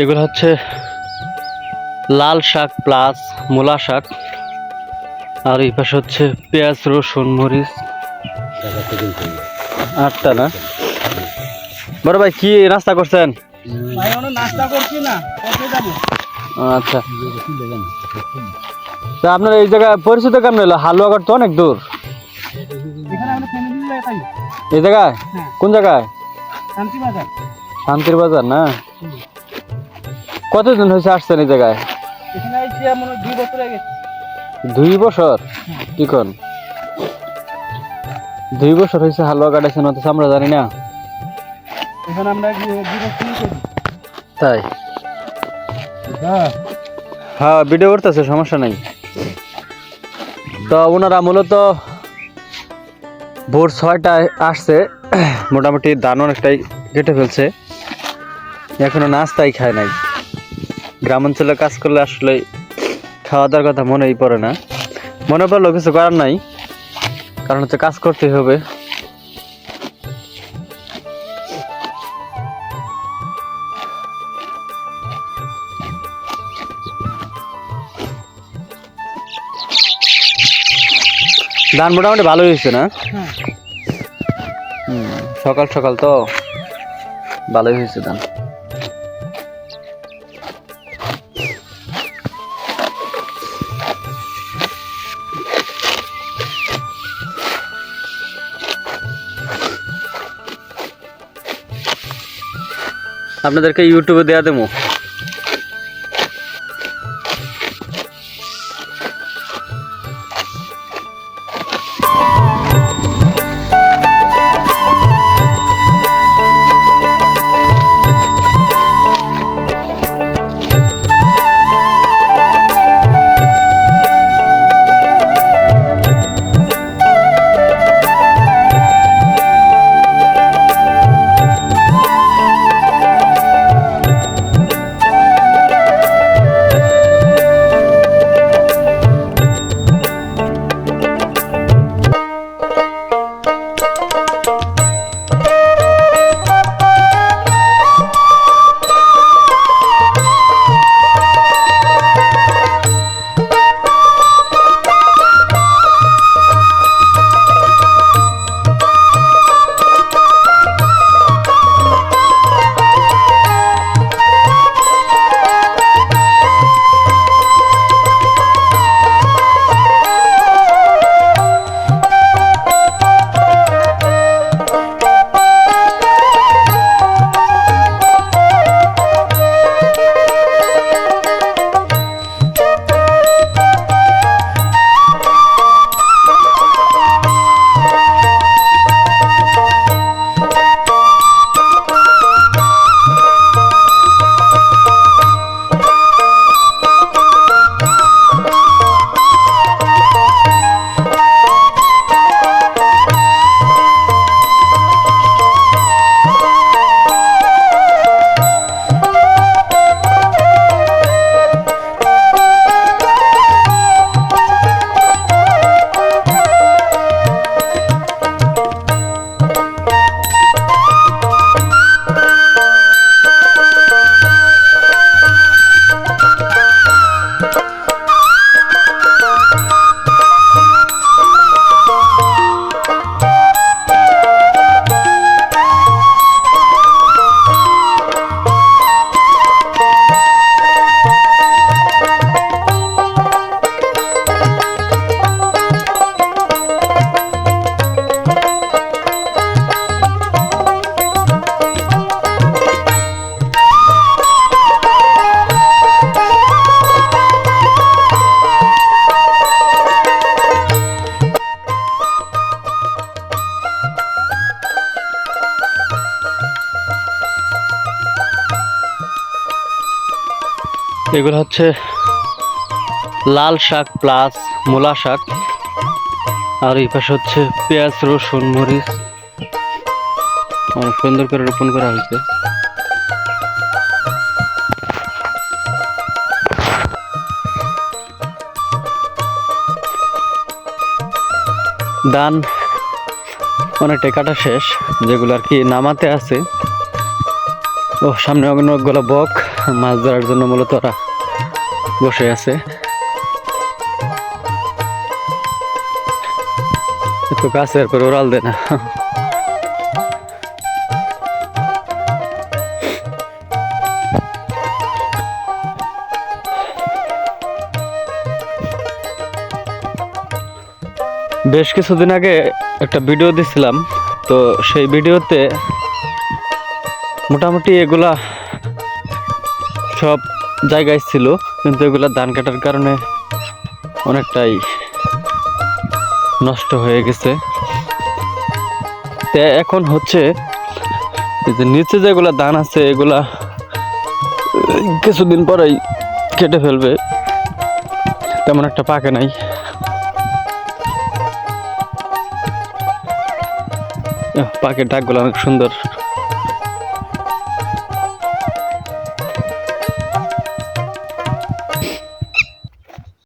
এগুলো হচ্ছে লাল শাক প্লাস মূলা শাক, আর এই পাশে হচ্ছে পেঁয়াজ রসুন মরিচ। আটটা না বড় ভাই, কি নাস্তা করছেন? আচ্ছা, তা আপনার এই জায়গায় পরিচিত কেমন হলো? হালুয়াঘাট তো অনেক দূর। এই জায়গায় কোন জায়গায়? শান্তির বাজার না? কতদিন হয়েছে আসছেন এই জায়গায়? 2 বছর? কি কোন 2 বছর হয়েছে হালুয়া কাটাইছেন, অথচ আমরা জানি না। তাই? হ্যাঁ, ভিডিও করতেছে, সমস্যা নাই। তো ওনারা মূলত ভোর 6টায় আসছে, মোটামুটি ধান অনেকটাই কেটে ফেলছে, এখনো নাস্তাই খায় নাই। গ্রাম অঞ্চলে কাজ করলে আসলে খাওয়া দাওয়ার কথা মনেই পড়ে না, মনে পড়লেও কিছু করার নাই, কারণ হচ্ছে কাজ করতেই হবে। ধান মোটামুটি ভালোই হয়েছে না? সকাল সকাল তো ভালোই হয়েছে ধান। আপনাদেরকে ইউটিউবে দেয়া দেবো। এগুলো হচ্ছে লাল শাক প্লাস মূলা শাক, আর এই পাশে হচ্ছে পেঁয়াজ রসুন মরিচ, অনেক সুন্দর করে রোপণ করা হয়েছে। ধান অনেকটাই কাটা শেষ, যেগুলো আর কি নামাতে আছে ও সামনে অনেকগুলো বক মাছ ধরার জন্য মূলত ওরা বসে আছে। একটু কাছে করে ওরাল দেয় না। বেশ কিছুদিন আগে একটা ভিডিও দিছিলাম, তো সেই ভিডিওতে মোটামুটি এগুলা সব জায়গায় ছিল, কিন্তু এগুলা ধান কাটার কারণে অনেকটাই নষ্ট হয়ে গেছে। এখন হচ্ছে যে নিচে যেগুলা ধান আছে এগুলা কিছুদিন পরেই কেটে ফেলবে, তেমন একটা পাকে নাই। পাখির ডাকগুলো অনেক সুন্দর।